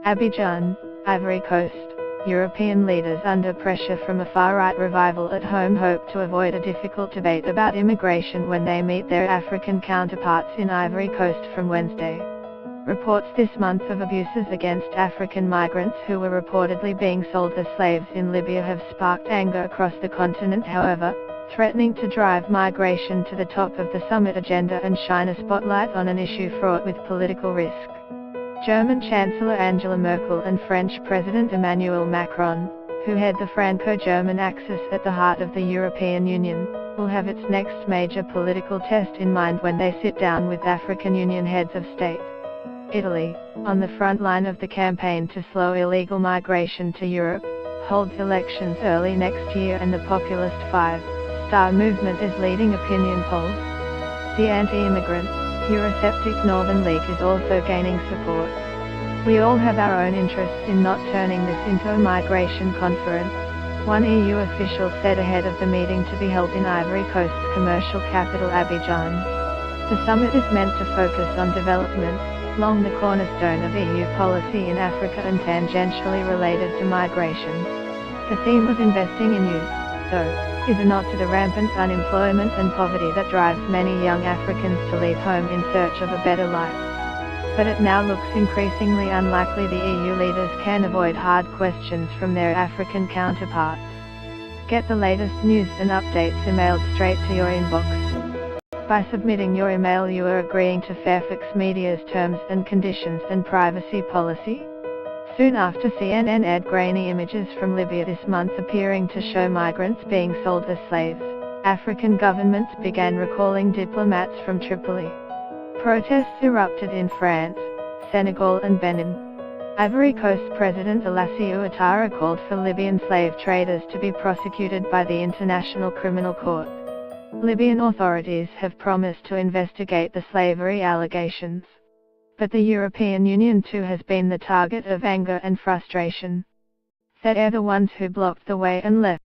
Abidjan, Ivory Coast. European leaders under pressure from a far-right revival at home hope to avoid a difficult debate about immigration when they meet their African counterparts in Ivory Coast from Wednesday. Reports this month of abuses against African migrants who were reportedly being sold as slaves in Libya have sparked anger across the continent, however, threatening to drive migration to the top of the summit agenda and shine a spotlight on an issue fraught with political risk. German Chancellor Angela Merkel and French President Emmanuel Macron, who head the Franco-German axis at the heart of the European Union, will have its next major political test in mind when they sit down with African Union heads of state. Italy, on the front line of the campaign to slow illegal migration to Europe, holds elections early next year, and the populist Five-Star Movement is leading opinion polls. The anti-immigrant, Eurosceptic Northern League is also gaining support. We all have our own interests in not turning this into a migration conference, one EU official said ahead of the meeting to be held in Ivory Coast's commercial capital Abidjan. The summit is meant to focus on development, long the cornerstone of EU policy in Africa and tangentially related to migration. The theme of investing in youth, though, is a nod to the rampant unemployment and poverty that drives many young Africans to leave home in search of a better life. But it now looks increasingly unlikely the EU leaders can avoid hard questions from their African counterparts. Get the latest news and updates emailed straight to your inbox. By submitting your email, you are agreeing to Fairfax Media's terms and conditions and privacy policy. Soon after CNN aired grainy images from Libya this month appearing to show migrants being sold as slaves, African governments began recalling diplomats from Tripoli. Protests erupted in France, Senegal and Benin. Ivory Coast President Alassane Ouattara called for Libyan slave traders to be prosecuted by the International Criminal Court. Libyan authorities have promised to investigate the slavery allegations. But the European Union too has been the target of anger and frustration. They're the ones who blocked the way and left